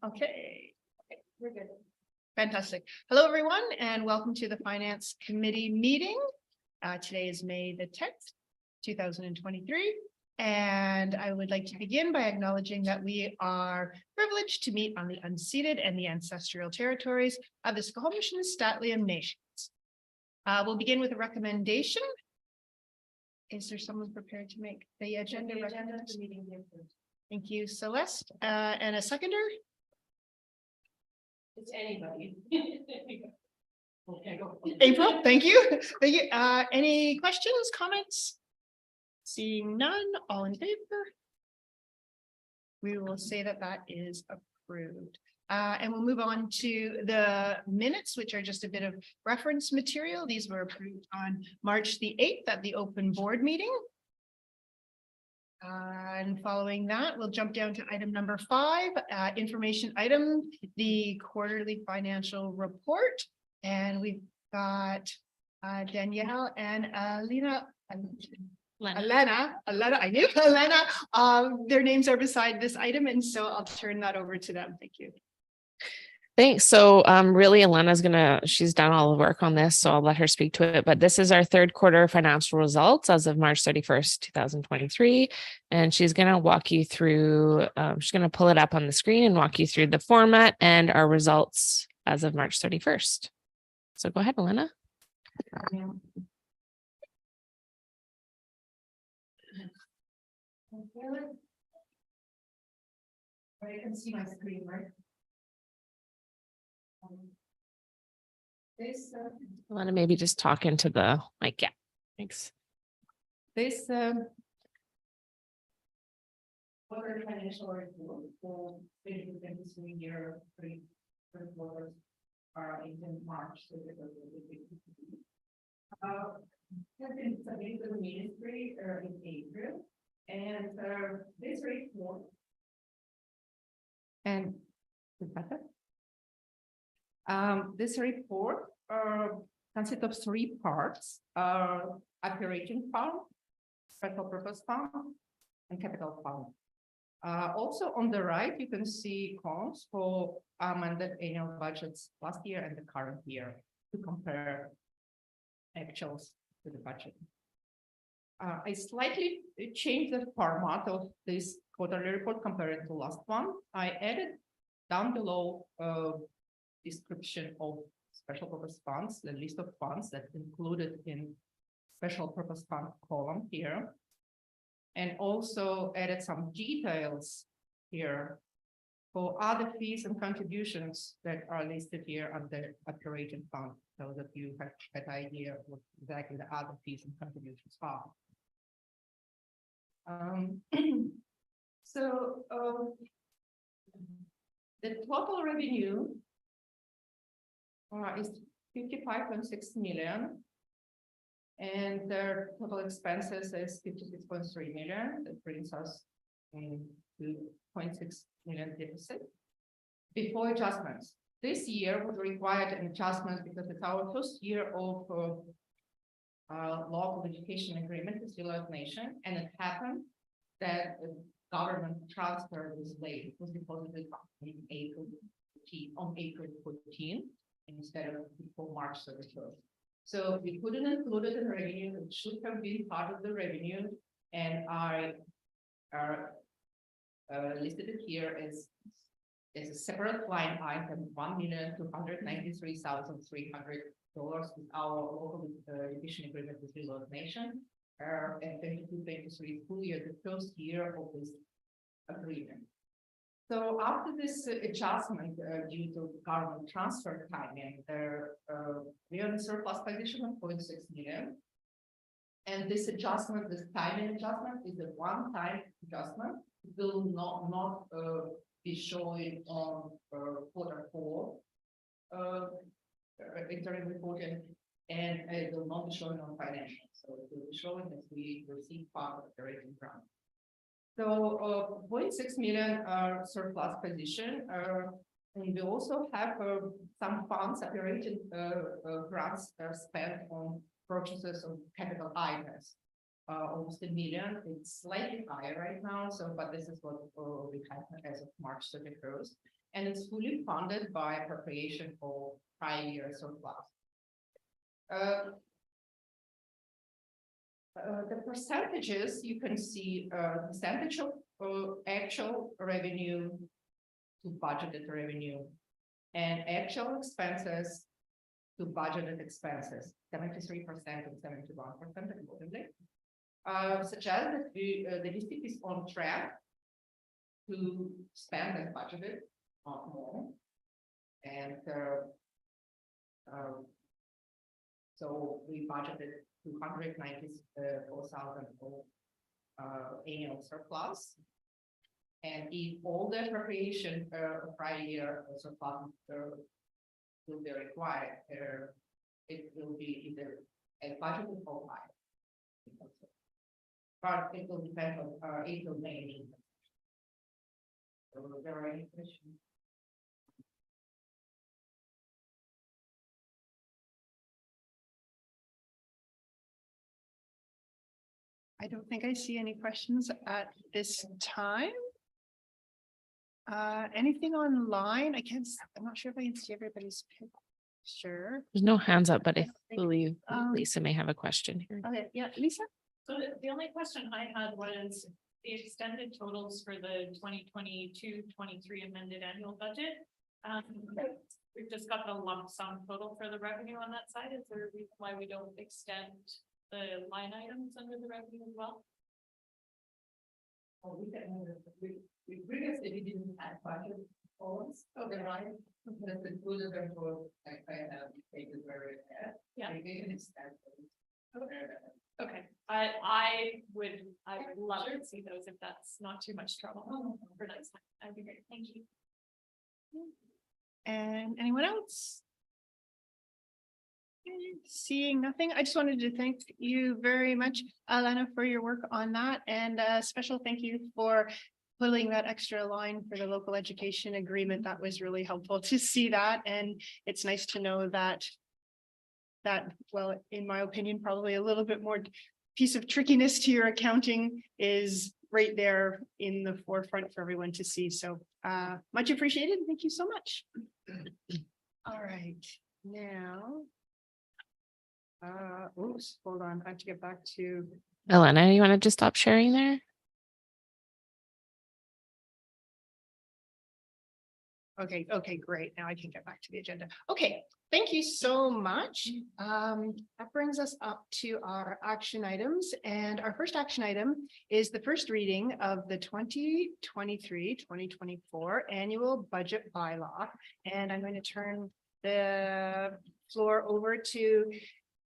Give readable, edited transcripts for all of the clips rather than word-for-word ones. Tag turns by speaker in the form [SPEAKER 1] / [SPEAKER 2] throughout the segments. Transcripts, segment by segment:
[SPEAKER 1] Okay, we're good. Fantastic. Hello, everyone, and welcome to the Finance Committee meeting. Today is May the 10th, 2023. And I would like to begin by acknowledging that we are privileged to meet on the unceded and the ancestral territories of the Squamish and Statliam nations. We'll begin with a recommendation. Is there someone prepared to make the agenda? Thank you, Celeste. And a seconder?
[SPEAKER 2] It's anybody. Okay, go.
[SPEAKER 1] April, thank you. Thank you. Any questions, comments? Seeing none, all in favor? We will say that that is approved. And we'll move on to the minutes, which are just a bit of reference material. These were approved on March the 8th at the open board meeting. And following that, we'll jump down to item number 5, information item, the quarterly financial report. And we've got Danielle and Elena, I knew Elena. Their names are beside this item, and so I'll turn that over to them. Thank you.
[SPEAKER 3] Thanks. So really, Elena's she's done all the work on this, so I'll let her speak to it. But this is our third quarter financial results as of March 31st, 2023. And she's going to walk you through, she's going to pull it up on the screen and walk you through the format and our results as of March 31st. So go ahead, Elena.
[SPEAKER 2] I can see my screen, right? This
[SPEAKER 3] Elena, maybe just talk into the mic. Yeah, thanks.
[SPEAKER 2] this quarter financial report for 2023 year three quarters are in March. Has been submitted to the ministry in April, and this report and this report consists of 3 parts: operating fund, special purpose fund, and capital fund. Also on the right, you can see columns for amended annual budgets last year and the current year to compare actuals to the budget. I slightly changed the format of this quarterly report compared to last one. I added down below description of special purpose funds, the list of funds that included in special purpose fund column here, and also added some details here for other fees and contributions that are listed here under operating fund, so that you have an idea of what exactly the other fees and contributions are. The total revenue is 55.6 million, and their total expenses is 56.3 million. That brings us to 0.6 million deficit before adjustments. This year would require an adjustment because it's our first year of local education agreement with Deloitte Nation, and it happened that the government transfer was late. It was deposited on April 14 instead of before March 31st. So we couldn't include it in revenue. It should have been part of the revenue, and I listed it here as a separate line item, $1,293,300 with our local education agreement with Deloitte Nation, and 22-23 full year, the first year of this agreement. So after this adjustment due to government transfer timing, we are in a surplus position of 0.6 million. And this adjustment, this timing adjustment, is a one-time adjustment. It will not be showing on Q4 interim reporting, and it will not be showing on financials. So it will be showing as we receive part of the rating grant. So 0.6 million surplus position, and we also have some funds operating grants are spent on purchases of capital items. Almost $1 million. It's slightly higher right now, so but this is what we have as of March 31st. and is fully funded by appropriation for prior year surplus. The percentages, you can see, percentage of actual revenue to budgeted revenue and actual expenses to budgeted expenses, 73% and 71% accordingly. Suggest that the district is on track to spend as budgeted, not more. And so we budgeted 294,000 for annual surplus. And if all the appropriation prior year surplus will be required, it will be either a budgeted or high. But it will depend on April, May. June. So are there any questions?
[SPEAKER 1] I don't think I see any questions at this time. Anything online? I'm not sure if I can see everybody's picture.
[SPEAKER 3] There's no hands up, but I believe
[SPEAKER 1] Um,
[SPEAKER 3] Lisa may have a question here.
[SPEAKER 1] Okay, yeah, Lisa?
[SPEAKER 4] So the only question I had was the extended totals for the 2022-23 amended annual budget. We've just got the lump sum total for the revenue on that side. Is there a reason why we don't extend the line items under the revenue as well?
[SPEAKER 2] Oh, we previously we didn't have budget forms, so the right, that's included them for, like, I have pages where it had.
[SPEAKER 4] Yeah.
[SPEAKER 2] We can extend them.
[SPEAKER 4] Okay, I would love to see those if that's not too much trouble for next time. That'd be great. Thank you.
[SPEAKER 1] And anyone else? Seeing nothing, I just wanted to thank you very much, Alana, for your work on that, and a special thank you for pulling that extra line for the local education agreement. That was really helpful to see that, and it's nice to know that well, in my opinion, probably a little bit more piece of trickiness to your accounting is right there in the forefront for everyone to see. So much appreciated. Thank you so much. All right, now. Oops, hold on. I have to get back to.
[SPEAKER 3] Elena, you want to just stop sharing there?
[SPEAKER 1] Okay, great. Now I can get back to the agenda. Okay, thank you so much. That brings us up to our action items, and our first action item is the first reading of the 2023-2024 annual budget bylaw. And I'm going to turn the floor over to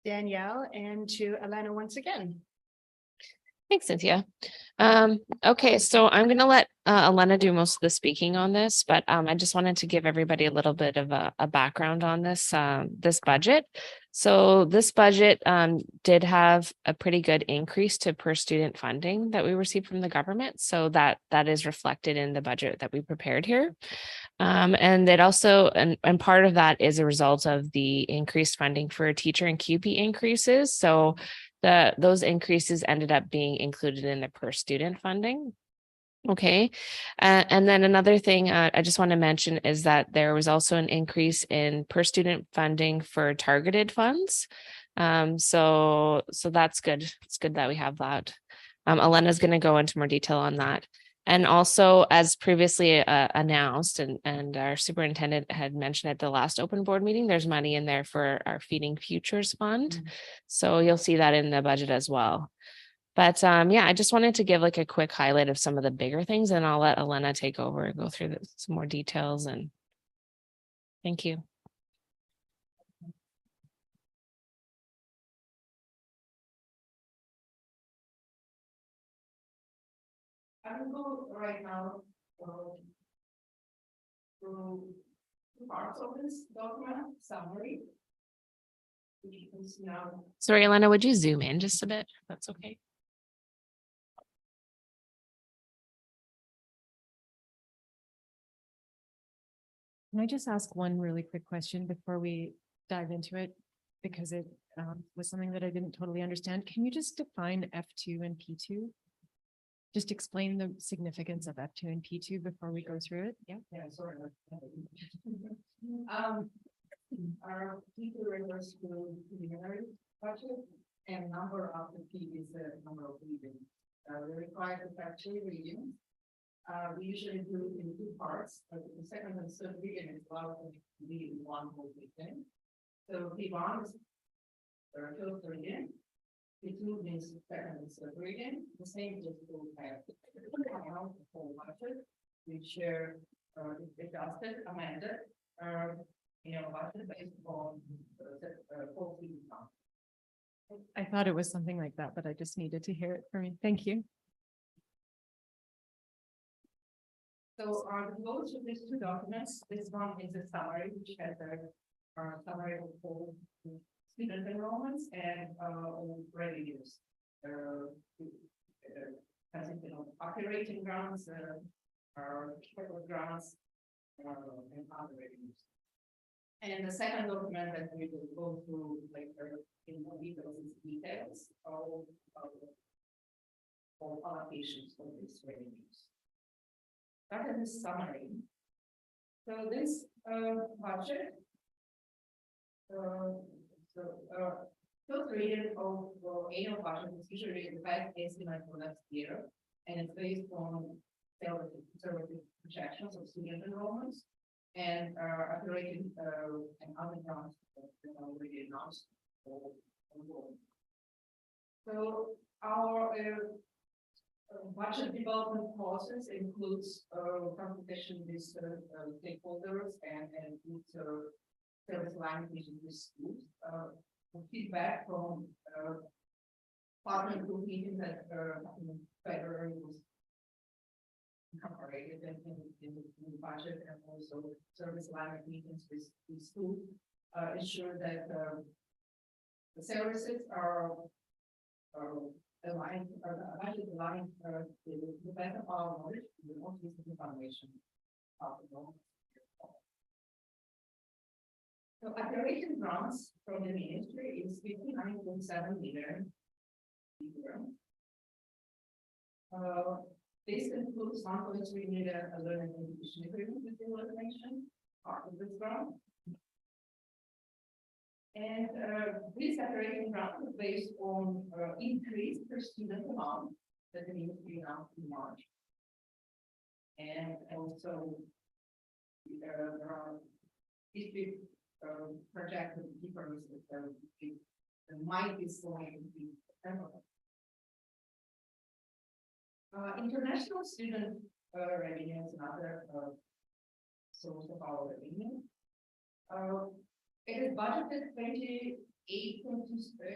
[SPEAKER 1] Danielle and to Alana once again.
[SPEAKER 3] Thanks, Cynthia. Okay, so I'm going to let Elena do most of the speaking on this, but I just wanted to give everybody a little bit of a background on this this budget. So this budget did have a pretty good increase to per student funding that we received from the government. So that is reflected in the budget that we prepared here. And it also, and part of that is a result of the increased funding for teacher and QP increases. So those increases ended up being included in the per student funding. Okay. And then another thing I just want to mention is that there was also an increase in per student funding for targeted funds. So that's good. It's good that we have that. Elena's going to go into more detail on that. And also, as previously announced, and our superintendent had mentioned at the last open board meeting, there's money in there for our Feeding Futures Fund. Mm-hmm. So you'll see that in the budget as well. But yeah, I just wanted to give like a quick highlight of some of the bigger things, and I'll let Elena take over and go through some more details. And thank you.
[SPEAKER 2] I will go right now to parts of this document summary. Which is now.
[SPEAKER 3] Sorry, Elena, would you zoom in just a bit? That's okay.
[SPEAKER 5] Can I just ask one really quick question before we dive into it? Because it was something that I didn't totally understand. Can you just define F2 and P2? just explain the significance of F2 and P2 before we go through it? Yeah.
[SPEAKER 2] Yeah, sorry. Our people refers to preliminary budget and number of the P is the number of readings. We require to have 2 readings. We usually do it in 2 parts, but the second and third reading is allowed to be in 1 whole reading. So P1 is first reading. P2 means second and third reading. The same is to have the whole budget, which adjusted, amended, budget based on the full reading.
[SPEAKER 5] I thought it was something like that, but I just needed to hear it from you. Thank you.
[SPEAKER 2] So the goals of these 2 documents, this one is a summary, which has a summary of all student enrollments and all revenues. Consisting of operating grants, capital grants, and other revenues. And the second document that we will go through later in more details all allocations for these revenues. That is the summary. So this budget, first reading of annual budget is usually the best estimate for next year, and it's based on conservative projections of student enrollments and operating and other grants that are already announced. So our budget development process includes consultation with stakeholders and with service language with schools. Feedback from partner group meetings that in February was incorporated in the budget, and also service language meetings with schools ensure that the services are aligned, budget aligned the best of our knowledge, the most recent information possible. So operation grants from the ministry is 59.7 million. This includes 1.3 million learning and education agreement with the organization, part of this grant. And this operating grant is based on increase per student amount that the ministry announced in March. And also there are district projected differences that might be slowing to be international student revenue is another source of our revenue. It is budgeted 28.2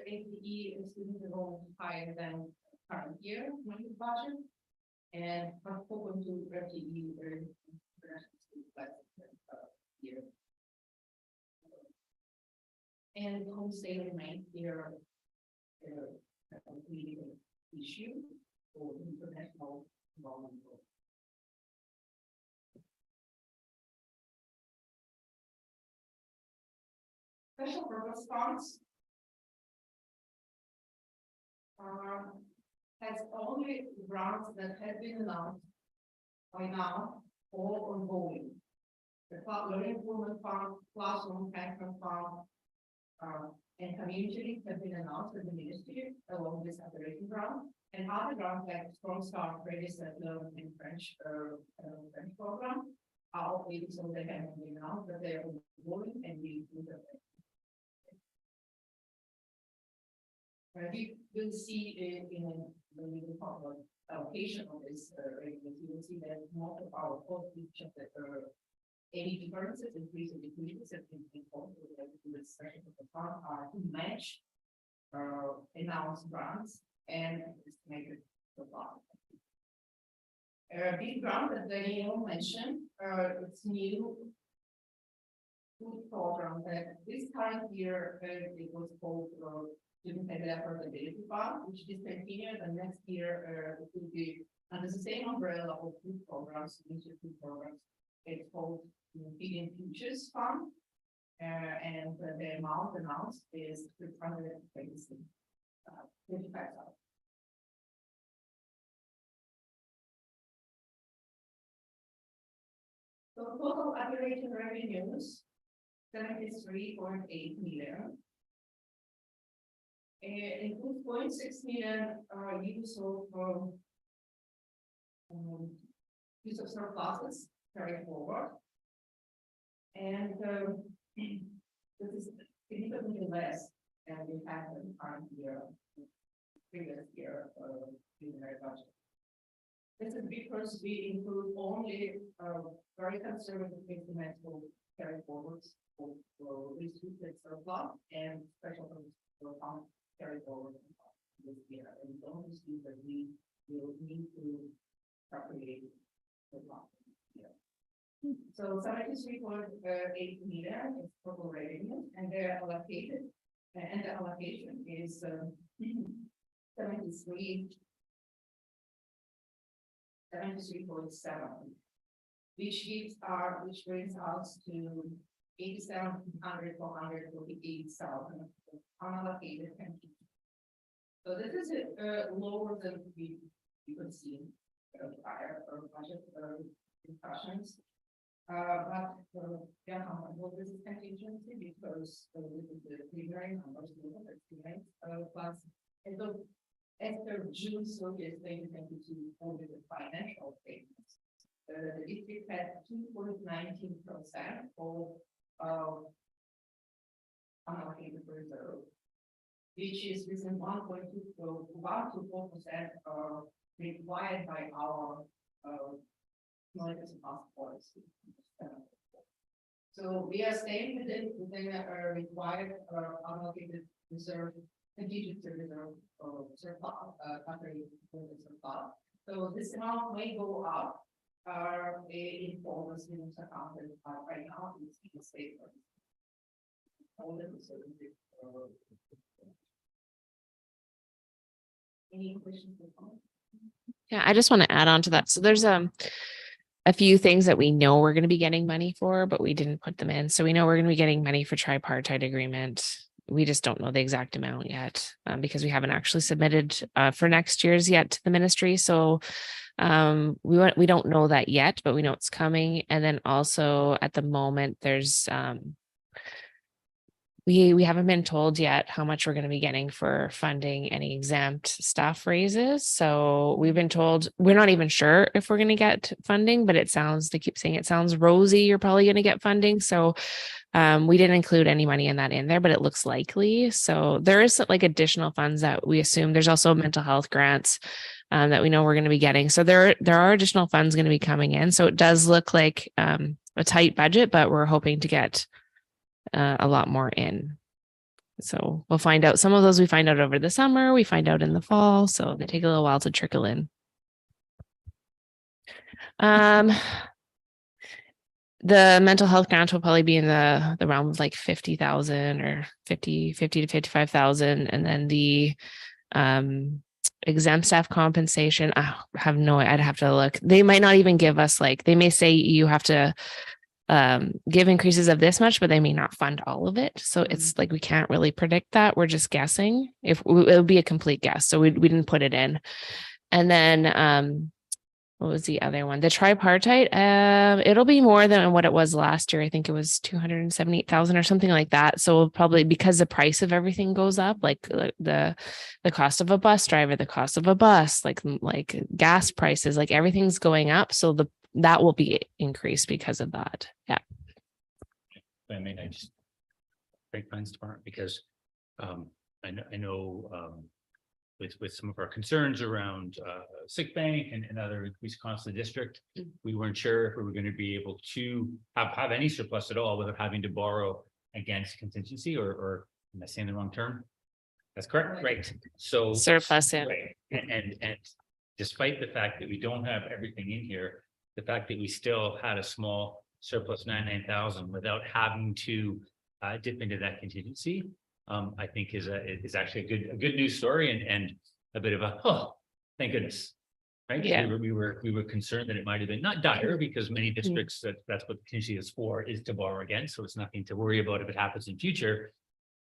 [SPEAKER 2] APE student enrollment higher than current year budget, and 4.2 FTE international student year. And home sale remains here leading issue for international enrollment. Special purpose funds has only grants that have been announced by now or ongoing. The Learning Improvement Fund, Classroom Enhancement Fund, and community have been announced in the ministry along with operating grant, and other grants like Strong Start, Ready Set Learn in French French program are all waiting, so they haven't been announced, but they are ongoing, and we do that. You will see when we talk about allocation of this revenue, you will see that most of our cost features that are any differences, increase or decreases, and also the section of the fund are to match announced grants and estimated so far. Big grant that Daniel mentioned, it's new food program that this current year it was called Student Affordability Fund, which discontinued, and next year it will be under the same umbrella of food programs, food programs. It's called Feeding Futures Fund, and the amount announced is 55,000. So total operating revenues, 73.8 million. Includes 0.6 million use of use of surpluses carried forward. And this is significantly less than we had in the current year, previous year, preliminary budget. This is because we include only very conservative incremental carry forwards for restricted surplus and special account carry forward this year. And we don't see that we will need to appropriate the block this year. So 73.8 million is total revenue, and they're allocated, and the allocation is 73.7, which brings us to 8,700 448,000 unallocated pension. So this is lower than we could see prior or budget discussions. But yeah, well, this is contingency because this is the preliminary numbers plus after June 30th, 2022, over the financial statements, the district had 2.19% of unallocated reserve, which is within 1.2 to 4% required by our policy. So we are staying within a required unallocated reserve, contingency reserve surplus, surplus. So this amount may go up in forward students accounted right now it's in the statement. Any questions?
[SPEAKER 3] Yeah, I just want to add on to that. So there's a few things that we know we're going to be getting money for, but we didn't put them in. So we know we're going to be getting money for tripartite agreement. We just don't know the exact amount yet because we haven't actually submitted for next year's yet to the ministry. So we don't know that yet, but we know it's coming. And then also at the moment, there's we haven't been told yet how much we're going to be getting for funding any exempt staff raises. So we've been told we're not even sure if we're going to get funding, but they keep saying it sounds rosy. You're probably going to get funding. So we didn't include any money in that in there, but it looks likely. So there is like additional funds that we assume. There's also mental health grants that we know we're going to be getting. So there are additional funds going to be coming in. So it does look like a tight budget, but we're hoping to get a lot more in. So we'll find out. Some of those we find out over the summer, we find out in the fall. So they take a little while to trickle in. The mental health grant will probably be in the realm of like 50,000 or 50 to 55,000. And then the exempt staff compensation, I have no, I'd have to look. They might not even give us they may say you have to give increases of this much, but they may not fund all of it. So it's like, we can't really predict that. We're just guessing. It would be a complete guess. So we didn't put it in. And then, what was the other one? The tripartite, it'll be more than what it was last year. I think it was 278,000 or something like that. So we'll probably, because the price of everything goes up, like the cost of a bus driver, the cost of a bus, like gas prices, like everything's going up. So that will be increased because of that. Yeah.
[SPEAKER 6] I mean, I just great finance department because I know with some of our concerns around sick bank and other increased costs of the district, we weren't sure if we were going to be able to have any surplus at all without having to borrow against contingency or am I saying the wrong term? That's correct, right? So
[SPEAKER 3] Surplus, yeah.
[SPEAKER 6] right. And despite the fact that we don't have everything in here, the fact that we still had a small surplus 99,000 without having to dip into that contingency, I think is actually a good news story and a bit of a thank goodness, right?
[SPEAKER 3] Yeah.
[SPEAKER 6] We were concerned that it might have been not dire because many districts that's what contingency is for, is to borrow again, so it's nothing to worry about if it happens in future.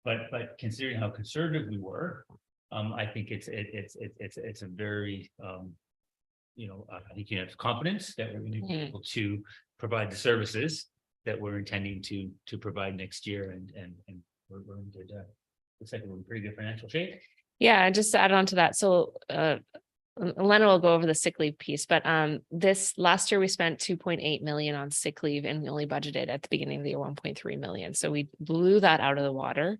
[SPEAKER 6] But considering how conservative we were, I think it's a very I think you have confidence that we're going to be able to provide the services that we're intending to provide next year, and we're in good, looks like we're in pretty good financial shape.
[SPEAKER 3] Yeah, just to add on to that, so Elena will go over the sick leave piece, but this last year we spent 2.8 million on sick leave and we only budgeted at the beginning of the year 1.3 million. So we blew that out of the water.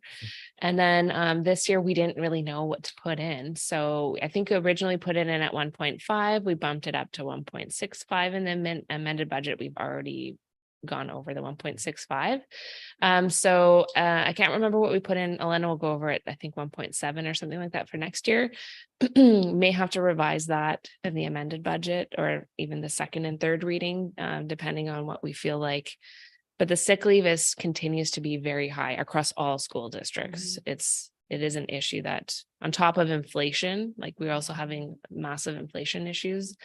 [SPEAKER 3] And then this year we didn't really know what to put in. So I think we originally put it in at 1.5, we bumped it up to 1.65 in the amended budget. We've already gone over the 1.65. So I can't remember what we put in. Elena will go over it, I think 1.7 or something like that for next year. May have to revise that in the amended budget or even the second and third reading, depending on what we feel like. But the sick leave continues to be very high across all school districts. It is an issue that on top of inflation, like we're also having massive inflation issues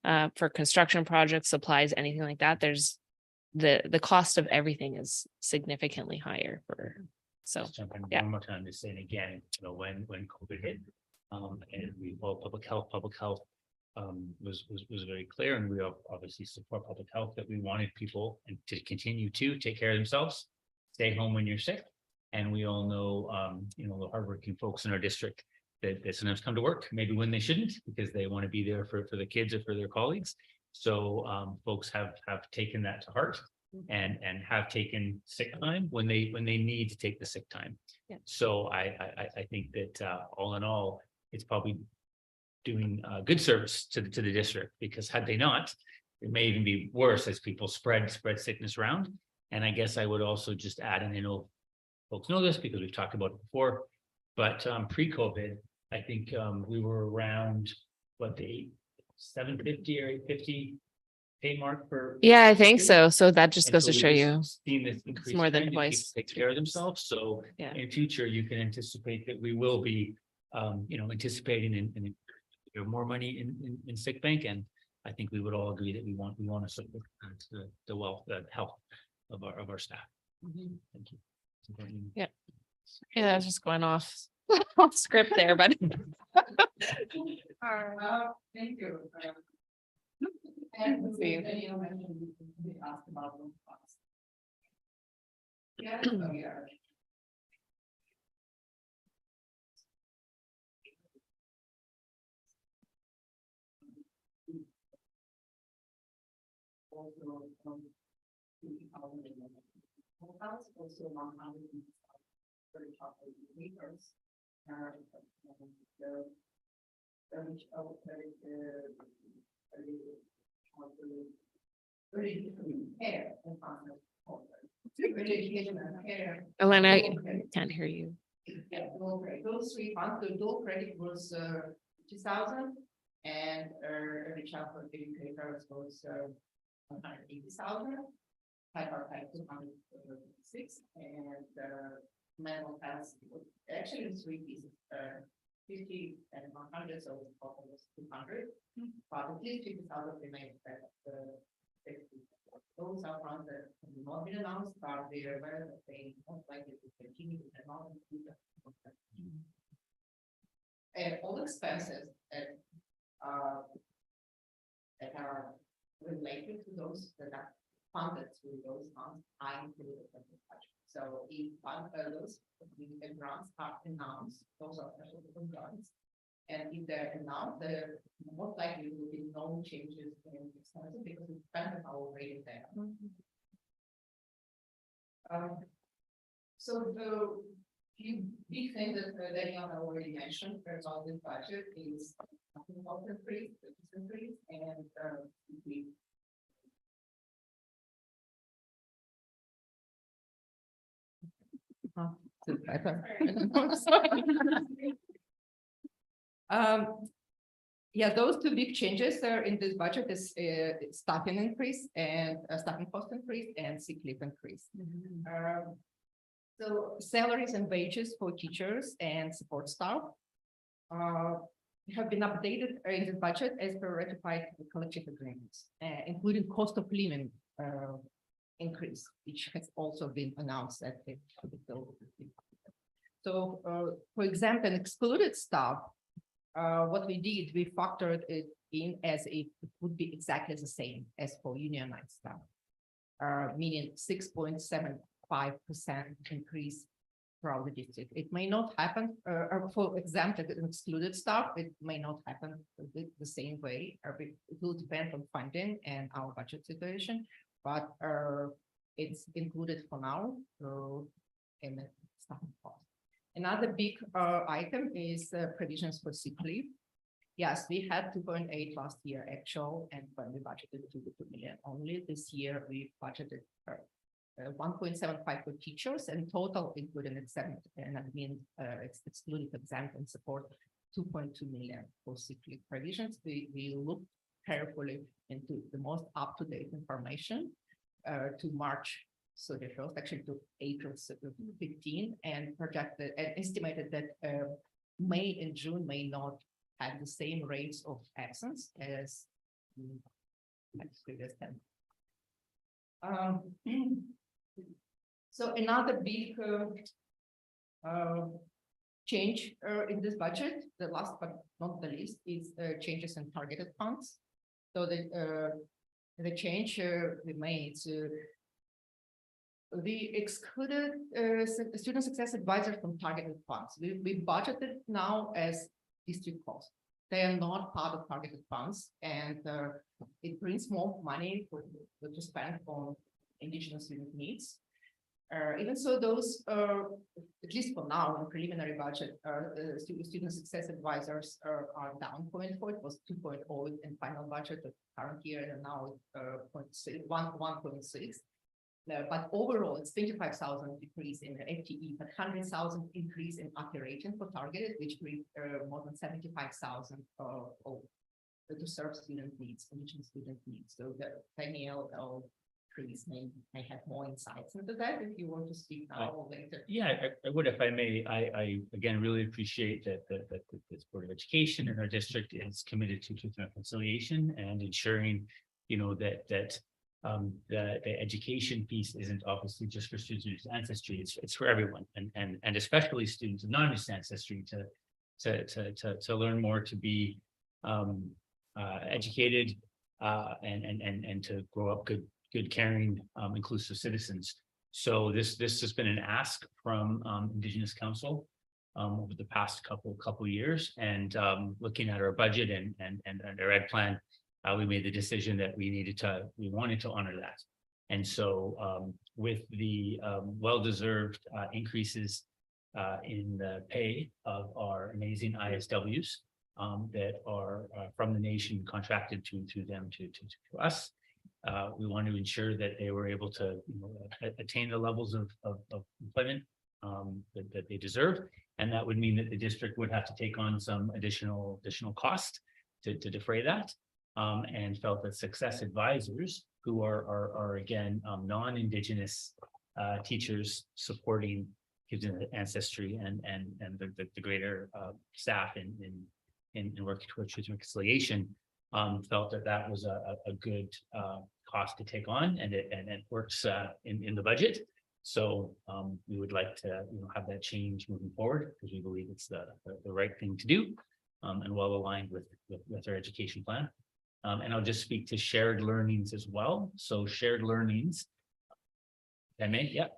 [SPEAKER 3] for construction projects, supplies, anything like that. There's the cost of everything is significantly higher for, so,
[SPEAKER 6] Just jump in
[SPEAKER 3] yeah.
[SPEAKER 6] one more time to say, and again, when COVID hit, and we, well, public health, was very clear, and we obviously support public health, that we wanted people and to continue to take care of themselves, stay home when you're sick. And we all know, the hardworking folks in our district that sometimes come to work, maybe when they shouldn't, because they want to be there for the kids or for their colleagues. So folks have taken that to heart and have taken sick time when they need to take the sick time.
[SPEAKER 3] Yeah.
[SPEAKER 6] So I think that all in all, it's probably doing good service to the district, because had they not, it may even be worse as people spread sickness around. And I guess I would also just add, and I know folks know this because we've talked about it before, but pre-COVID, I think we were around the 750 or 850 pay mark for.
[SPEAKER 3] Yeah, I think so. So that just
[SPEAKER 6] And
[SPEAKER 3] goes
[SPEAKER 6] so
[SPEAKER 3] to
[SPEAKER 6] we
[SPEAKER 3] show
[SPEAKER 6] just
[SPEAKER 3] you.
[SPEAKER 6] seen this increase
[SPEAKER 3] more than
[SPEAKER 6] trend in
[SPEAKER 3] twice.
[SPEAKER 6] people take care of themselves. So
[SPEAKER 3] Yeah.
[SPEAKER 6] in future, you can anticipate that we will be, anticipating and more money in sick bank. And I think we would all agree that we want to support the health of our staff. Thank you.
[SPEAKER 3] Yeah. Yeah, that's just going off script there, but
[SPEAKER 2] Thank you.
[SPEAKER 3] Let's see.
[SPEAKER 2] Asked about those costs. Yeah, oh, yeah. Also, 2000 also 130 meters.
[SPEAKER 3] Elena, I can't hear you.
[SPEAKER 2] Yeah, those three funds, the dual credit was 2,000, and early childhood educators was 180,000. Hyper 206, and mental health actually three pieces, 50 and 100, so the total was 200. But at least 50,000 remain that those are funds that have not been announced, but they are aware that they most likely to continue and not in the future. And all expenses that are related to those that are funded through those funds are included in the budget. So if those grants are announced, those are special grants. And if they're announced, there most likely will be no changes in expenses because it's spent already there. So the few big things that Daniel already mentioned about this budget is increase, and the yeah, those two big changes there in this budget is staffing increase and staffing cost increase and sick leave increase. So salaries and wages for teachers and support staff have been updated in the budget as per ratified collective agreements, including cost of living increase, which has also been announced at the. So, for example, excluded staff, what we did, we factored it in as if it would be exactly the same as for unionized staff. meaning 6.75% increase throughout the district. It may not happen, or for exempted and excluded staff, it may not happen the same way. It will depend on funding and our budget situation, but it's included for now, in the staff cost. Another big item is provisions for sick leave. Yes, we had 2.8 last year actual, and when we budgeted 2 million only. This year we budgeted 1.75 for teachers, and total including exempt and admin, excluding exempt and support, 2.2 million for sick leave provisions. We look carefully into the most up-to-date information to March 31st, actually to April 15, and projected and estimated that May and June may not have the same rates of absence as previous time. So another big change in this budget, the last but not the least, is changes in targeted funds. So the change we made, we excluded student success advisors from targeted funds. We budgeted now as district costs. They are not part of targeted funds, and it brings more money to spend on Indigenous student needs. Even so, those, at least for now, in preliminary budget, student success advisors are down 0.4. It was 2.0 in final budget of current year, and now 1.6. But overall, it's 25,000 decrease in the FTE, but 100,000 increase in operating for targeted, which brings more than 75,000 to serve student needs, Indigenous student needs. So the Danielle please may have more insights into that if you want to speak now or later.
[SPEAKER 6] Yeah, I would, if I may. I again really appreciate that this Board of Education in our district is committed to truth and reconciliation and ensuring, that the education piece isn't obviously just for students with ancestry. It's for everyone, and especially students of non-Indigenous ancestry to learn more, to be educated, and to grow up good, caring, inclusive citizens. So this has been an ask from Indigenous Council over the past couple years, and looking at our budget and our ed plan, we made the decision that we wanted to honor that. And so with the well-deserved increases in the pay of our amazing ISWs that are from the nation, contracted to them to us. We want to ensure that they were able to attain the levels of employment that they deserve. And that would mean that the district would have to take on some additional cost to defray that. And felt that success advisors, who are again non-Indigenous teachers supporting kids in ancestry and the greater staff in working towards truth and reconciliation, felt that was a good cost to take on, and it works in the budget. So we would like to have that change moving forward, because we believe it's the right thing to do, and well aligned with our education plan. And I'll just speak to shared learnings as well. So shared learnings, I may, yeah,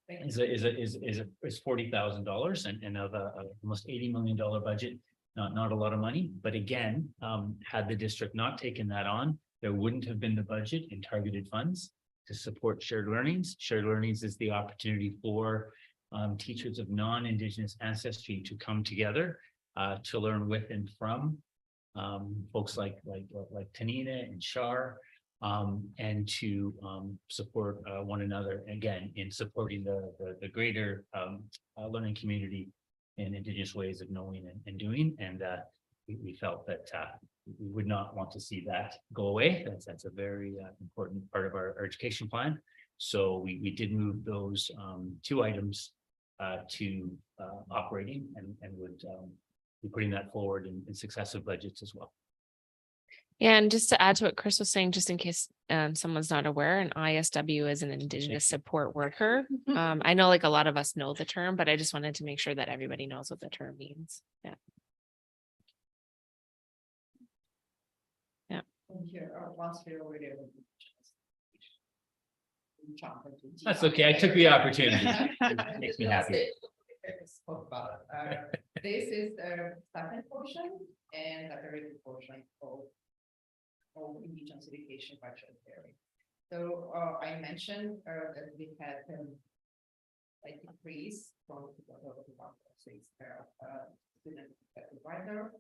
[SPEAKER 6] is $40,000 and of a almost $80 million budget. Not a lot of money, but again, had the district not taken that on, there wouldn't have been the budget in targeted funds to support shared learnings. Shared learnings is the opportunity for teachers of non-Indigenous ancestry to come together to learn with and from folks like Tanina and Shar, and to support one another, again, in supporting the greater learning community in Indigenous ways of knowing and doing. And we felt that we would not want to see that go away. That's a very important part of our education plan. So we did move those two items to operating, and would be putting that forward in successive budgets as well.
[SPEAKER 3] And just to add to what Chris was saying, just in case someone's not aware, an ISW is an Indigenous support worker. I know a lot of us know the term, but I just wanted to make sure that everybody knows what the term means. Yeah.
[SPEAKER 2] Here, once we already. jump into.
[SPEAKER 6] That's okay. I took the opportunity. Makes me happy.
[SPEAKER 2] Spoke about, this is the second portion and the third portion of intensification budget area. So, I mentioned, that we had, like increase from student provider.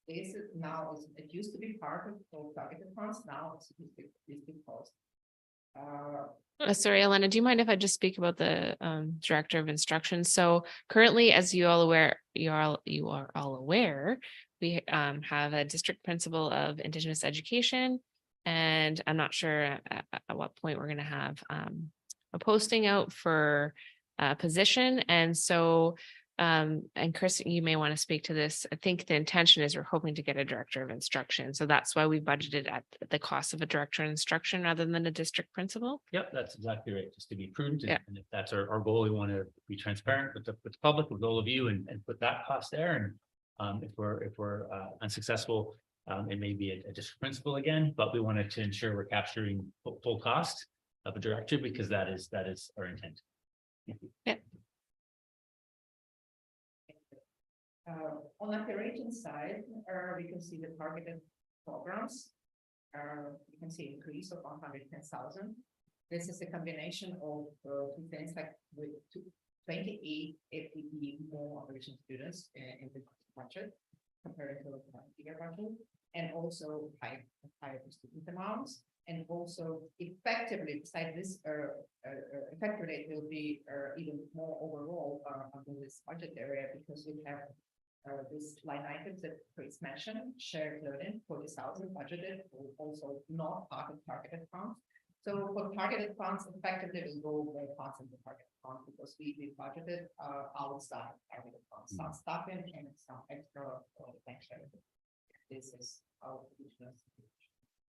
[SPEAKER 2] This is now, it used to be part of targeted funds, now it's because.
[SPEAKER 3] Sorry, Elena, do you mind if I just speak about the Director of Instruction? So currently, as you are all aware, we have a district principal of Indigenous education. And I'm not sure at what point we're going to have a posting out for a position. And so and Chris, you may want to speak to this. I think the intention is we're hoping to get a director of instruction. So that's why we budgeted at the cost of a director of instruction rather than a district principal.
[SPEAKER 6] Yep, that's exactly right. Just to be prudent.
[SPEAKER 3] Yeah.
[SPEAKER 6] And if that's our goal, we want to be transparent with the public, with all of you and put that cost there. And if we're unsuccessful, it may be a district principal again, but we wanted to ensure we're capturing full cost of a director because that is our intent.
[SPEAKER 3] Yeah.
[SPEAKER 2] On the operating side, we can see the targeted programs. You can see increase of 110,000. This is a combination of two things, like with 28 FTE more operation students in the budget compared to the bigger budget, and also higher student amounts, and also effectively, besides this, effective rate will be even more overall under this budget area because we have this line items that Chris mentioned, shared learning, 40,000 budgeted, also not part of targeted funds. So for targeted funds, effectively will go more funds in the targeted fund because we budgeted outside targeted funds, some staffing and some extra extra. This is our business.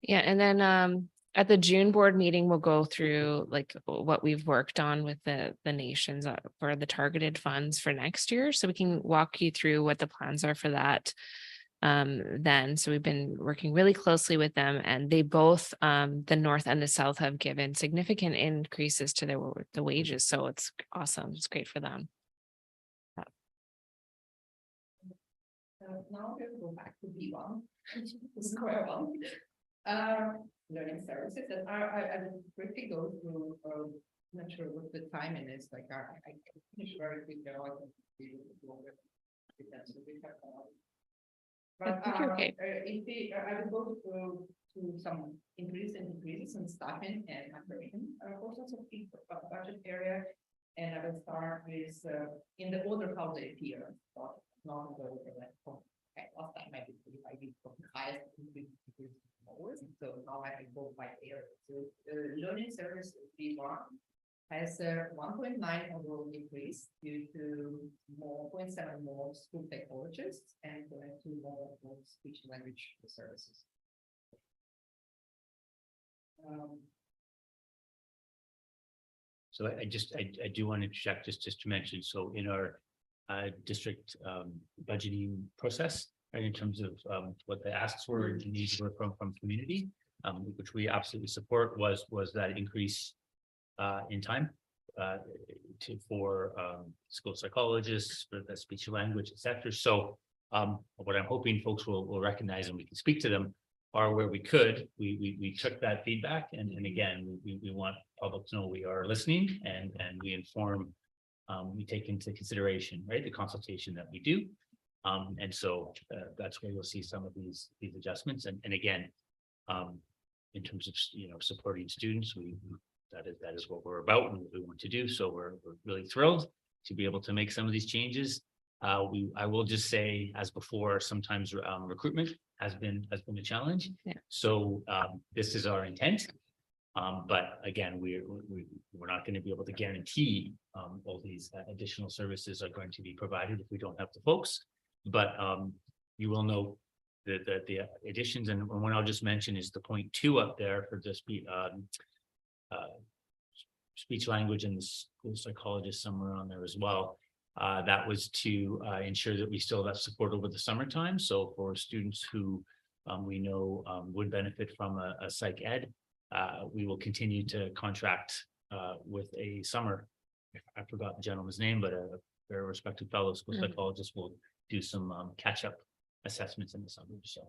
[SPEAKER 3] Yeah, and then at the June board meeting, we'll go through like what we've worked on with the nations for the targeted funds for next year. So we can walk you through what the plans are for that. Then, so we've been working really closely with them, and they both, the North and the South, have given significant increases to the wages. So it's awesome. It's great for them.
[SPEAKER 2] Now we'll go back to B1, square one. Learning services, and I will quickly go through, not sure what the timing is, like I finish very quickly. I can be longer. But
[SPEAKER 3] I think you're okay.
[SPEAKER 2] I will go through to some increases in staffing and operation portions of the budget area, and I will start with in the order how they appear. Not the order that last time I did from highest to lowest, so now I go by area. So learning service B1 has a 1.9 overall increase due to 0.7 more school psychologists and 2 more speech language services.
[SPEAKER 6] So I do want to check just to mention, so in our district budgeting process, right, in terms of what the asks were and needs were from community, which we absolutely support, was that increase in time for school psychologists, for the speech and language, etc. So what I'm hoping folks will recognize, and we can speak to them, are where we could, we took that feedback, and again, we want public to know we are listening, and we inform, we take into consideration, right, the consultation that we do. And so that's where you'll see some of these adjustments, and again, in terms of supporting students, that is what we're about and what we want to do. So we're really thrilled to be able to make some of these changes. I will just say, as before, sometimes recruitment has been a challenge.
[SPEAKER 3] Yeah.
[SPEAKER 6] So this is our intent. But again, we're not going to be able to guarantee all these additional services are going to be provided if we don't have the folks. But you will know that the additions, and one I'll just mention is the 0.2 up there for the speech language and the school psychologist somewhere on there as well. That was to ensure that we still have support over the summertime. So for students who we know would benefit from a psych ed we will continue to contract with a summer. I forgot the gentleman's name, but a very respected fellow school psychologist will do some catch-up assessments in the summer, so.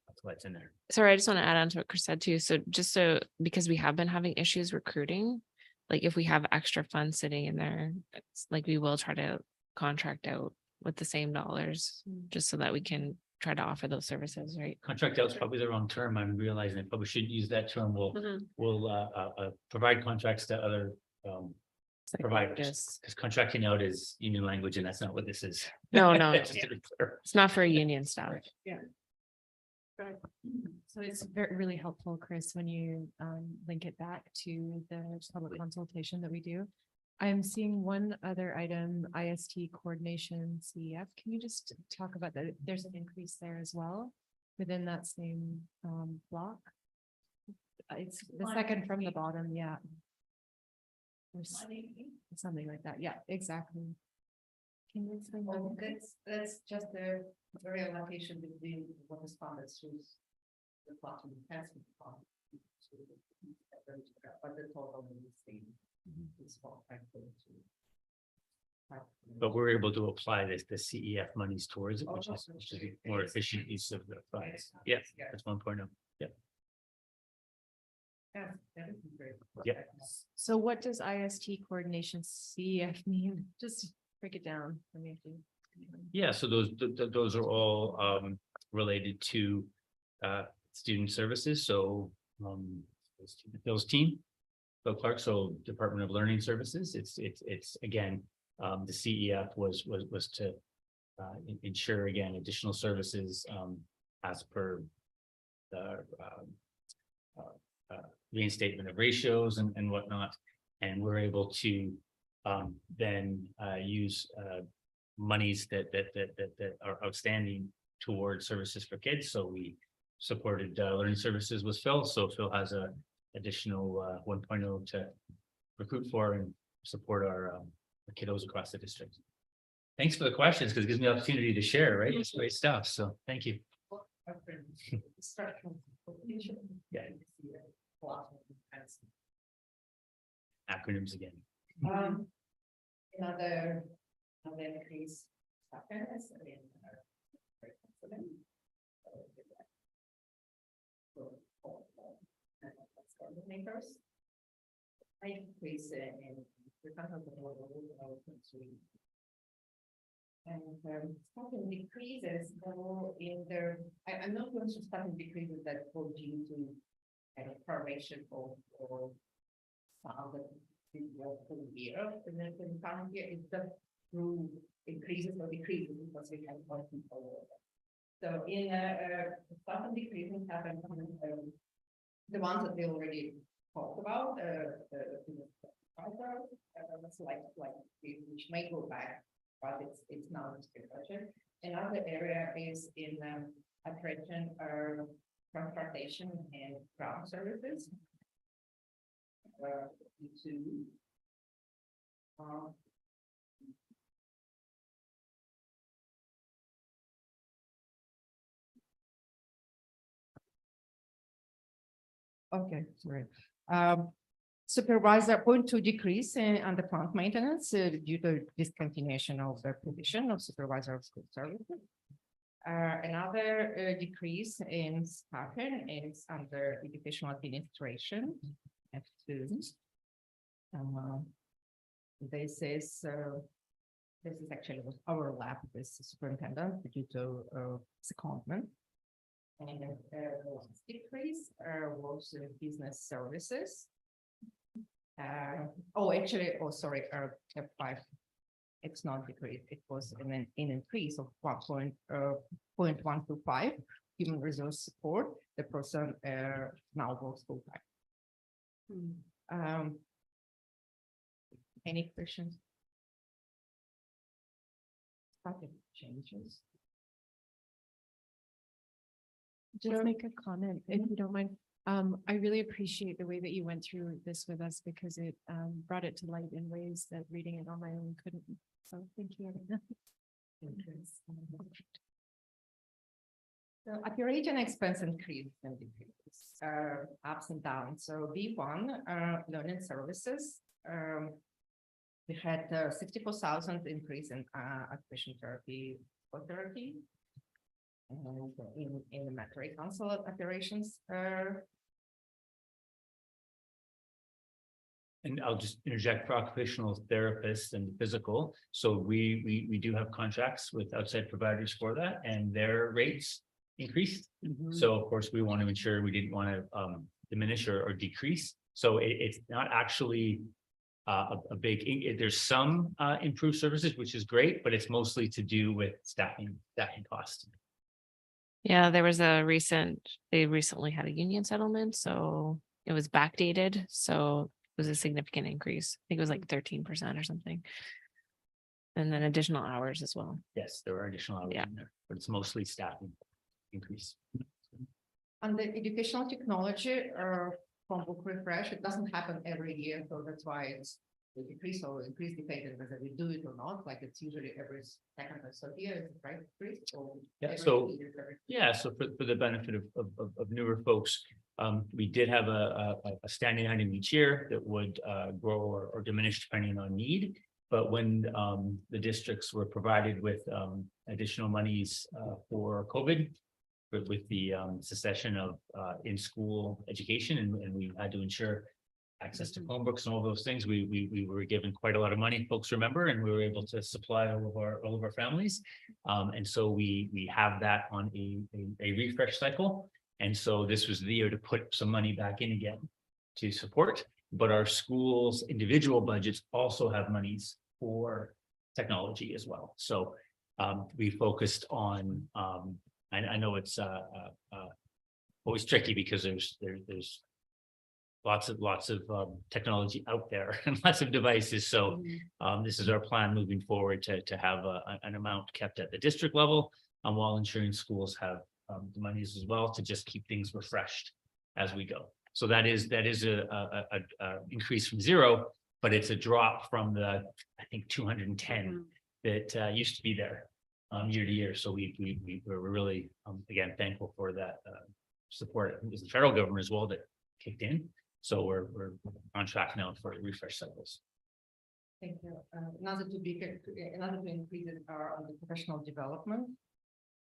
[SPEAKER 6] That's what's in there.
[SPEAKER 3] Sorry, I just want to add on to what Chris said too. Because we have been having issues recruiting, like if we have extra funds sitting in there, it's like we will try to contract out with the same dollars, just so that we can try to offer those services, right?
[SPEAKER 6] Contract out is probably the wrong term. I'm realizing I probably shouldn't use that term. We'll provide contracts to other
[SPEAKER 3] It's like
[SPEAKER 6] providers.
[SPEAKER 3] just-
[SPEAKER 6] Because contracting out is union language and that's not what this is.
[SPEAKER 3] No, no,
[SPEAKER 6] Just to be clear.
[SPEAKER 3] it's not for union staff.
[SPEAKER 5] So it's very, really helpful, Chris, when you link it back to the public consultation that we do. I'm seeing one other item, IST coordination CEF. Can you just talk about that? There's an increase there as well within that same block. It's the second from the bottom, yeah. There's something like that. Yeah, exactly. Can you explain
[SPEAKER 2] Well,
[SPEAKER 5] that?
[SPEAKER 2] that's just the reallocation between what is funded through the platinum enhancement fund. But the total is the same. It's 4.42.
[SPEAKER 6] But we're able to apply the CEF monies towards it, which
[SPEAKER 2] Oh,
[SPEAKER 6] is more efficient use of the funds. Yeah, that's 1.0.
[SPEAKER 2] Yeah, that is great.
[SPEAKER 6] Yeah.
[SPEAKER 5] So what does IST coordination CEF mean? Just break it down for me.
[SPEAKER 6] Yeah, so those are all related to student services, so Bill's team. Bill Clark, so Department of Learning Services, it's again, the CEF was to ensure again additional services as per the reinstatement of ratios and whatnot, and we're able to then use monies that are outstanding toward services for kids. So we supported learning services with Phil. So Phil has a additional 1.0 to recruit for and support our kiddos across the district. Thanks for the questions, because it gives me the opportunity to share, right? It's great stuff. So thank you. Yeah. Acronyms again.
[SPEAKER 2] Another increase. Happiness, I mean, very confident. Makers. I increase in the kind of and starting decreases go in there. I'm not going to start decreases that go due to kind of formation or found that the year, and then the current year is just through increases or decreases because we have more people. So in starting decreasing happen the ones that we already talked about, which may go back, but it's not a budget. Another area is in attraction or transportation and ground services. Two. Okay, sorry. Supervisor point to decrease on the plant maintenance due to discontinuation of the position of supervisor of school services. Another decrease in staffing is under educational administration. F2. This is actually was overlap with the superintendent due to secondment. And the last decrease was business services. Sorry, F5. It's not decrease, it was an increase of 1.125 human resource support. The person now works full time. Any questions? Changes.
[SPEAKER 5] Just make a comment, if you don't mind. I really appreciate the way that you went through this with us because it brought it to light in ways that reading it on my own couldn't. So thank you.
[SPEAKER 2] The operating expense increase and decrease, ups and downs. So B1, learning services, we had 64,000 increase in occupational therapy for therapy. And in the Metairie Council operations,
[SPEAKER 6] And I'll just interject for occupational therapists and physical. So we do have contracts with outside providers for that and their rates increased. So of course, we want to ensure we didn't want to diminish or decrease. So it's not actually a big, there's some improved services, which is great, but it's mostly to do with staffing costs.
[SPEAKER 3] Yeah, there was they recently had a union settlement, so it was backdated, so it was a significant increase. I think it was like 13% or something. And then additional hours as well.
[SPEAKER 6] Yes, there are additional hours
[SPEAKER 3] Yeah.
[SPEAKER 6] in there, but it's mostly staffing increase.
[SPEAKER 2] on the educational technology, from book refresh, it doesn't happen every year, so that's why it's the decrease or increase depending whether we do it or not, like it's usually every second or third year, is it right? Chris? Or
[SPEAKER 6] Yeah,
[SPEAKER 2] every
[SPEAKER 6] so-
[SPEAKER 2] 2 years, every-
[SPEAKER 6] Yeah, so for the benefit of newer folks, we did have a standing item each year that would grow or diminish depending on need. But when the districts were provided with additional monies for COVID, with the cessation of in-school education, and we had to ensure access to Chromebooks and all those things, we were given quite a lot of money, folks remember, and we were able to supply all of our families. And so we have that on a refresh cycle. And so this was the year to put some money back in again to support, but our schools' individual budgets also have monies for technology as well. So we focused on, I know it's always tricky because there's lots of technology out there and lots of devices. So this is our plan moving forward to have an amount kept at the district level, while ensuring schools have the monies as well to just keep things refreshed as we go. So that is a increase from zero, but it's a drop from the, I think, 210 that used to be there year to year. So we're really again thankful for that support. It was the federal government as well that kicked in. So we're on track now for refresh cycles.
[SPEAKER 2] Thank you. Another two increases are on the professional development.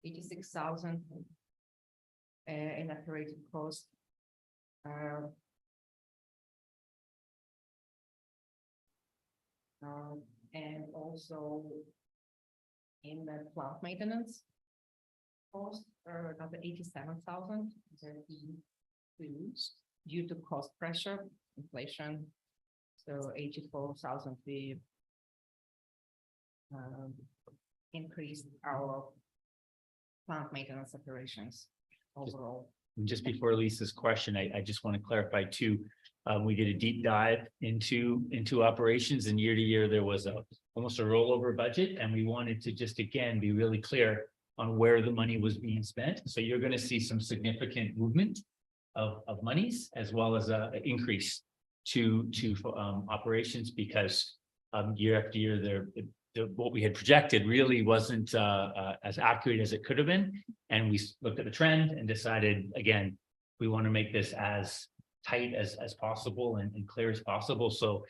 [SPEAKER 2] 86,000 in operating cost. And also in the plant maintenance cost, another 87,000 due to cost pressure, inflation. So 84,000 we increased our plant maintenance operations overall.
[SPEAKER 6] Just before Lisa's question, I just want to clarify too. We did a deep dive into operations, and year to year, there was almost a rollover budget, and we wanted to just again be really clear on where the money was being spent. So you're going to see some significant movement of monies as well as an increase to operations, because year after year what we had projected really wasn't as accurate as it could have been. And we looked at the trend and decided, again, we want to make this as tight as possible and clear as possible. So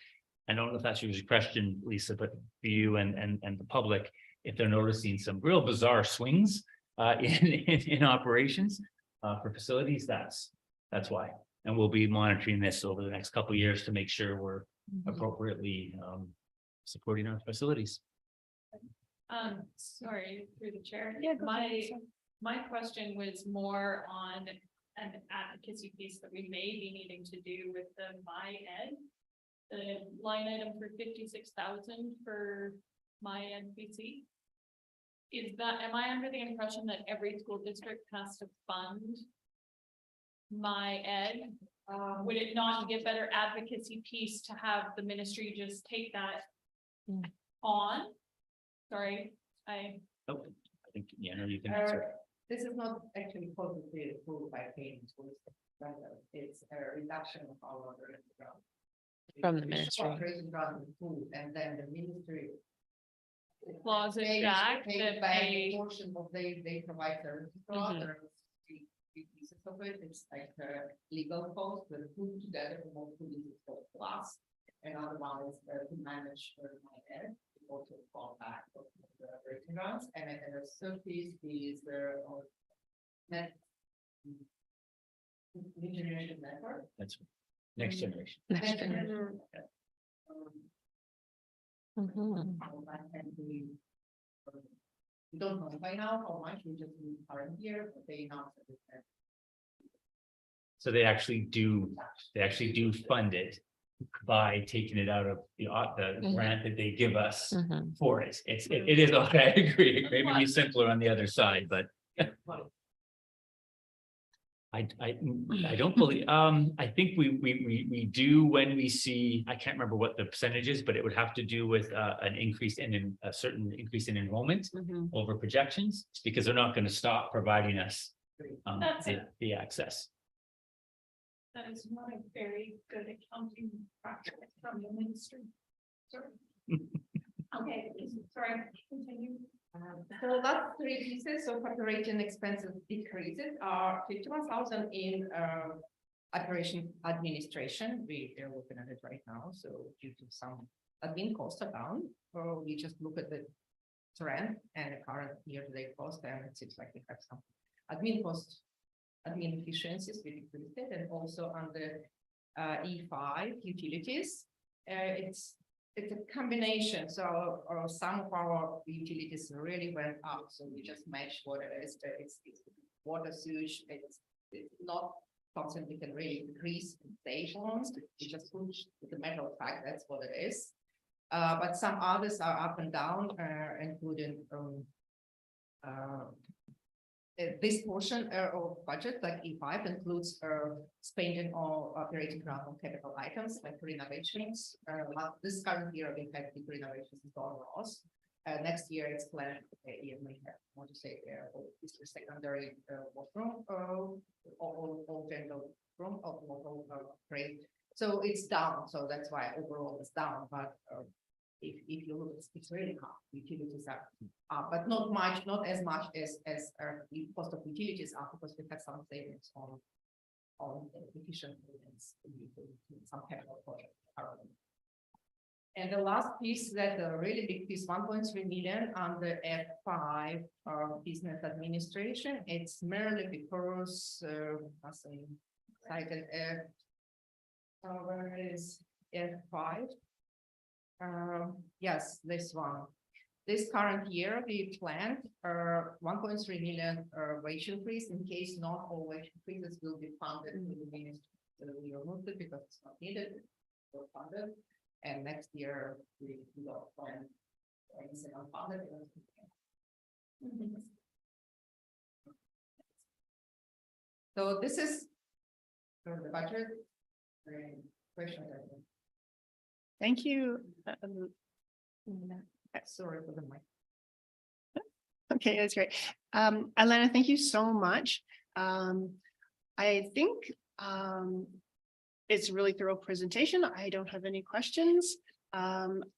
[SPEAKER 6] I don't know if that's your question, Lisa, but for you and the public, if they're noticing some real bizarre swings in operations for facilities, that's why. And we'll be monitoring this over the next couple of years to make sure we're appropriately supporting our facilities.
[SPEAKER 4] Sorry, through the chair.
[SPEAKER 1] Yeah, go ahead, Lisa.
[SPEAKER 4] My question was more on an advocacy piece that we may be needing to do with the MyEd. The line item for 56,000 for MyEd BC. Am I under the impression that every school district has to fund MyEd? Would it not be a better advocacy piece to have the ministry just take that on? Sorry,
[SPEAKER 6] I think, yeah, no, you can answer.
[SPEAKER 2] This is not actually positively approved by parents. It's a reduction of our.
[SPEAKER 3] From the ministry.
[SPEAKER 2] Operation rather than food, and then the ministry
[SPEAKER 4] Clause in
[SPEAKER 2] They
[SPEAKER 4] Jack
[SPEAKER 2] pay
[SPEAKER 4] that
[SPEAKER 2] back
[SPEAKER 4] they-
[SPEAKER 2] a portion of they provide services for
[SPEAKER 3] Mhm.
[SPEAKER 2] others. Three pieces of it, it's like legal costs, the put together for most police for plus. And otherwise, to manage my head, also fall back of the operating grounds, and then the third piece is the net. Regeneration network.
[SPEAKER 6] That's next generation.
[SPEAKER 3] Next
[SPEAKER 2] Next
[SPEAKER 3] generation.
[SPEAKER 2] generation.
[SPEAKER 3] Mhm.
[SPEAKER 2] How that can be, we don't know by now how much we just need current year, but they announced it.
[SPEAKER 6] So they actually do fund it by taking it out of the
[SPEAKER 3] Mhm.
[SPEAKER 6] grant that they give us
[SPEAKER 3] Mhm.
[SPEAKER 6] for it. It is, okay, I agree. It may be simpler on the other side, but I don't believe, I think we do when we see, I can't remember what the percentage is, but it would have to do with an increase in a certain increase in enrollment
[SPEAKER 1] Mhm.
[SPEAKER 6] over projections, because they're not gonna stop providing us
[SPEAKER 4] That's it.
[SPEAKER 6] the access.
[SPEAKER 4] That is not a very good accounting practice from the ministry. Sorry. Okay, sorry, continue.
[SPEAKER 2] So last three pieces of operating expenses decreases are 51,000 in operation administration. They're looking at it right now, so due to some admin costs are down, or we just look at the trend and the current year-to-date cost, and it seems like we have some admin costs, admin efficiencies we decreased it, and also under E5 utilities. It's a combination, so some of our utilities really went up, so we just match what it is. It's water sewage, it's not something we can really increase in stations, we just push the matter of fact, that's what it is. But some others are up and down, including this portion of budget, like E5, includes spending or operating grant on capital items like renovations. This current year we had big renovations in Ross. Next year it's planned, you may have more to say there, is the secondary washroom, all general room of local grade. So it's down, so that's why overall it's down, but if you look, it's really hard. Utilities are up, but not much, not as much as the cost of utilities are, because we had some savings on efficient payments, some capital projects. And the last piece, that a really big piece, 1.3 million on the F5 business administration. It's merely because cited where is F5? Yes, this one. This current year, we planned 1.3 million wage increase, in case not all wage increases will be funded with the ministry. So we removed it because it's not needed, we're funded. And next year, we will plan anything unfunded. So this is the budget. Question.
[SPEAKER 1] Thank you.
[SPEAKER 2] Sorry for the mic.
[SPEAKER 1] Okay, that's great. Elena, thank you so much. I think it's a really thorough presentation. I don't have any questions.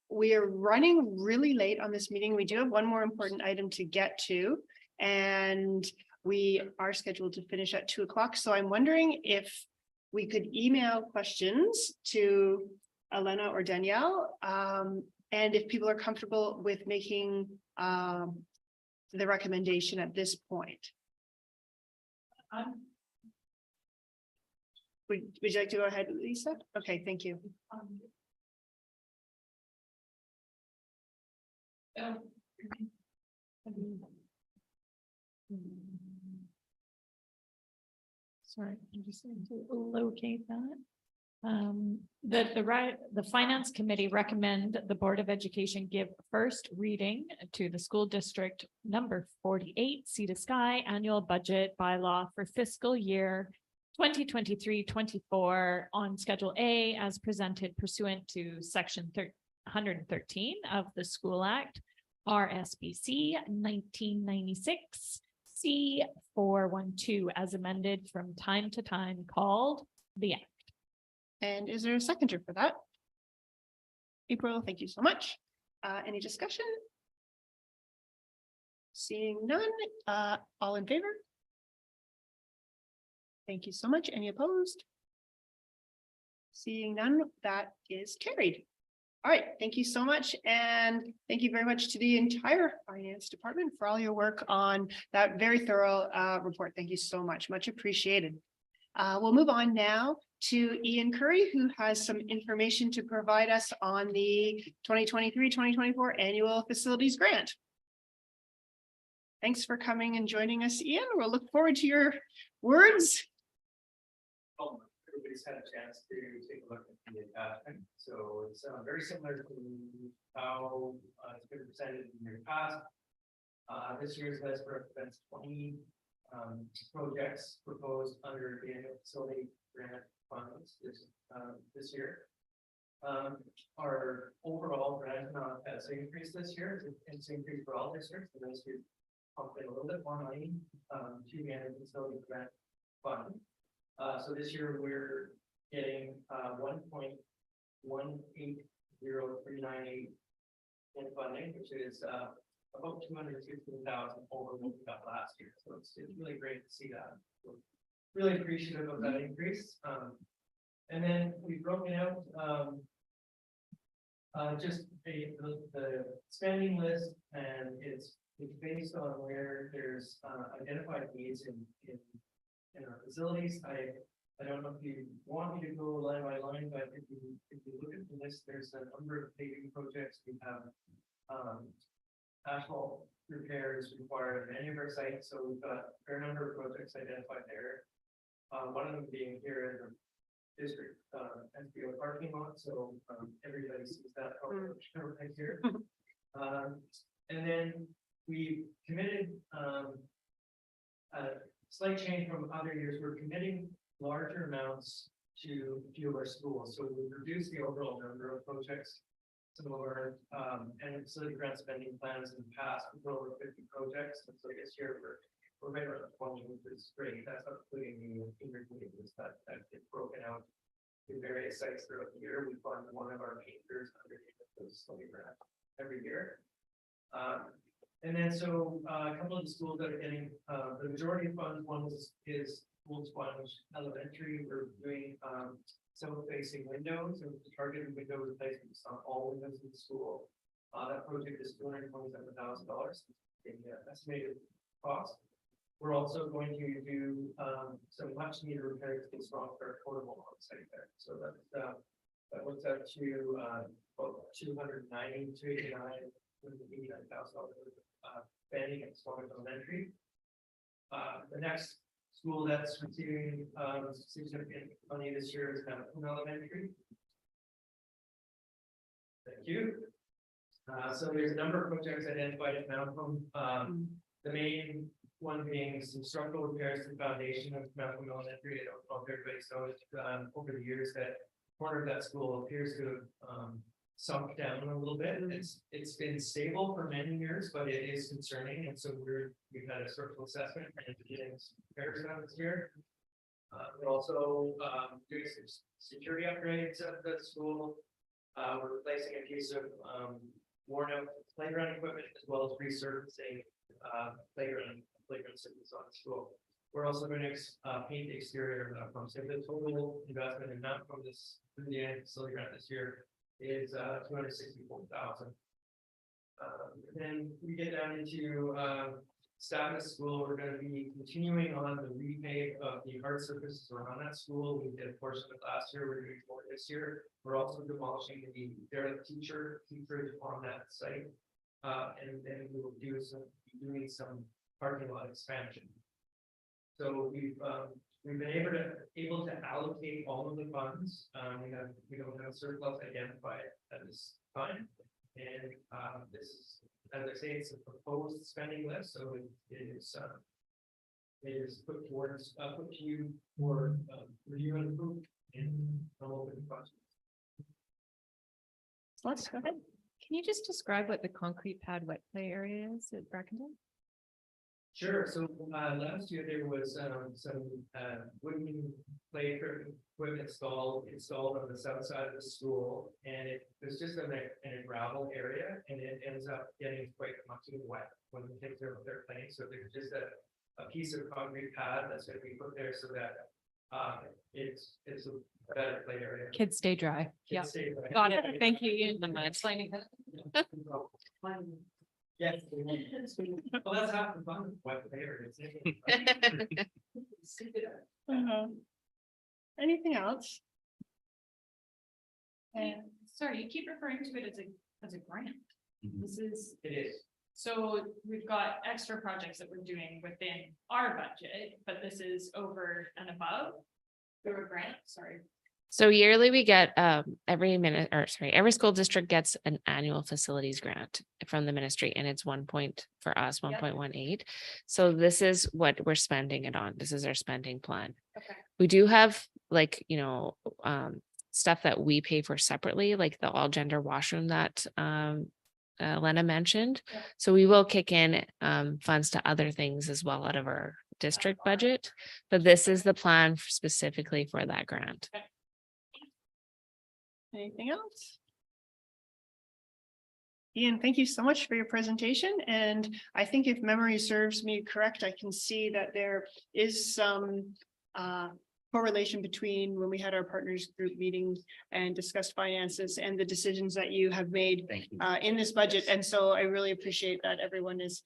[SPEAKER 1] We are running really late on this meeting. We do have one more important item to get to, and we are scheduled to finish at 2 o'clock. So I'm wondering if we could email questions to Elena or Danielle, and if people are comfortable with making the recommendation at this point. Would you like to go ahead, Lisa? Okay, thank you.
[SPEAKER 4] Sorry, I'm just going to locate that. The Finance Committee recommend the Board of Education give first reading to the school district number 48 Sea to Sky annual budget bylaw for fiscal year 2023-24 on Schedule A as presented pursuant to Section 113 of the School Act, RSBC 1996 C412 as amended from time to time called the Act.
[SPEAKER 1] And is there a seconder for that? April, thank you so much. Any discussion? Seeing none, all in favor? Thank you so much. Any opposed? Seeing none, that is carried. All right, thank you so much. And thank you very much to the entire finance department for all your work on that very thorough report. Thank you so much. Much appreciated. We'll move on now to Ian Curry, who has some information to provide us on the 2023-2024 annual facilities grant. Thanks for coming and joining us, Ian. We'll look forward to your words.
[SPEAKER 7] Everybody's had a chance to take a look at the attachment, so it's very similar to how it's been presented in years past. This year's list represents 20 projects proposed under the annual facility grant funds this year. Our overall grant amount has increased this year. It's increased for all districts, and this year pumped in a little bit more money to the annual facility grant fund. So this year we're getting 1.180398 in funding, which is about 216,000 over what we got last year. So it's really great to see that. We're really appreciative of that increase. And then we've broken out just the spending list, and it's based on where there's identified needs in our facilities. I don't know if you want me to go line by line, but if you look at the list, there's a number of paving projects. We have asphalt repairs required at any of our sites, so we've got a fair number of projects identified there. One of them being here in the district SBO parking lot, so everybody sees that right here. And then we committed a slight change from other years. We're committing larger amounts to a few of our schools, so we've reduced the overall number of projects. Some of our and facility grant spending plans in the past were over 50 projects, and so this year we're right around 20, which is great. That's not including the intermediates that get broken out to various sites throughout the year. We fund one of our painters under the facility grant every year. And then so a couple of the schools that are getting the majority of funds, one is Old Sponge Elementary. We're doing south-facing windows and targeted window replacements on all windows in the school. That project is $227,000 in estimated cost. We're also going to do some much needed repairs to the Strongford portable on site there. So that works out to about $289,000 spending at Strongford Elementary. The next school that's receiving significant money this year is Malcolm Elementary. Thank you. So there's a number of projects identified at Malcolm. The main one being some structural repairs to the foundation of Malcolm Elementary. I don't know if everybody's noticed over the years that corner of that school appears to have sunk down a little bit. It's been stable for many years, but it is concerning, and so we've had a structural assessment and getting some repairs done this year. We're also doing some security upgrades at the school. We're replacing a piece of worn out playground equipment as well as resurfacing playground systems on the school. We're also going to paint the exterior of Malcolm. So the total investment in Malcolm through the facility grant this year is $264,000. Then we get down into staff at school. We're going to be continuing on the repave of the hard surfaces around that school. We did a portion of it last year. We're doing more this year. We're also demolishing the derelict teachers on that site, and then we will do doing some parking lot expansion. So we've been able to allocate all of the funds. We don't have surplus identified at this time, and this is, as I say, it's a proposed spending list, so it is put to you for review and approval. And I'll open the questions.
[SPEAKER 1] Let's go ahead.
[SPEAKER 5] Can you just describe what the concrete pad wet play area is at Brackendale?
[SPEAKER 7] Sure, so last year there was some wooden play curtain equipment installed on the south side of the school. And it was just in a gravel area, and it ends up getting quite much wet when the kids are playing. So there's just a piece of concrete pad that's gonna be put there so that it's a better play area.
[SPEAKER 5] Kids stay dry.
[SPEAKER 7] Kids
[SPEAKER 5] Yeah.
[SPEAKER 7] stay dry.
[SPEAKER 5] Got it. Thank you, Ian. Explaining that.
[SPEAKER 7] Yes. Well, that's half the fun, wet play areas.
[SPEAKER 1] Anything else?
[SPEAKER 4] And sorry, you keep referring to it as a grant.
[SPEAKER 6] Mhm.
[SPEAKER 4] This is,
[SPEAKER 7] It is.
[SPEAKER 4] so we've got extra projects that we're doing within our budget, but this is over and above. Through a grant, sorry.
[SPEAKER 3] So yearly we get every school district gets an annual facilities grant from the ministry, and it's for us,
[SPEAKER 4] Yep.
[SPEAKER 3] 1.18. So this is what we're spending it on. This is our spending plan.
[SPEAKER 4] Okay.
[SPEAKER 3] We do have stuff that we pay for separately, like the all gender washroom that Lena mentioned.
[SPEAKER 4] Yep.
[SPEAKER 3] So we will kick in funds to other things as well out of our district budget. But this is the plan specifically for that grant.
[SPEAKER 1] Anything else? Ian, thank you so much for your presentation. And I think if memory serves me correct, I can see that there is some correlation between when we had our partners group meeting and discussed finances and the decisions that you have made
[SPEAKER 6] Thank you.
[SPEAKER 1] in this budget. And so I really appreciate that everyone is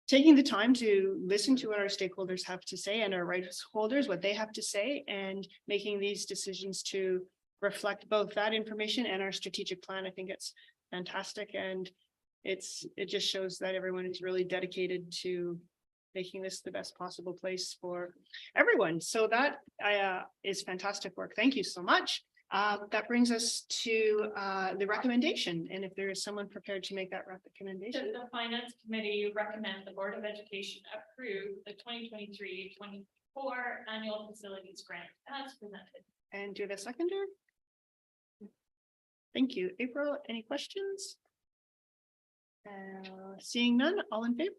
[SPEAKER 1] taking the time to listen to what our stakeholders have to say and our rights holders, what they have to say, and making these decisions to reflect both that information and our strategic plan. I think it's fantastic, and it just shows that everyone is really dedicated to making this the best possible place for everyone. So that is fantastic work. Thank you so much. That brings us to the recommendation, and if there is someone prepared to make that recommendation.
[SPEAKER 4] The finance committee recommend the Board of Education approve the 2023-24 annual facilities grant as presented.
[SPEAKER 1] And do the seconder. Thank you. April, any questions? Seeing none, all in favor?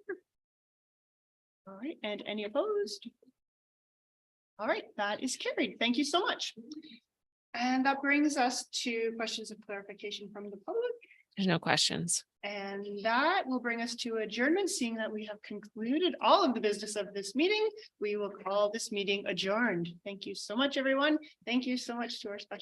[SPEAKER 1] All right, and any opposed? All right, that is carried. Thank you so much. And that brings us to questions of clarification from the public.
[SPEAKER 3] There's no questions.
[SPEAKER 1] And that will bring us to adjournment. Seeing that we have concluded all of the business of this meeting, we will call this meeting adjourned. Thank you so much, everyone. Thank you so much to our special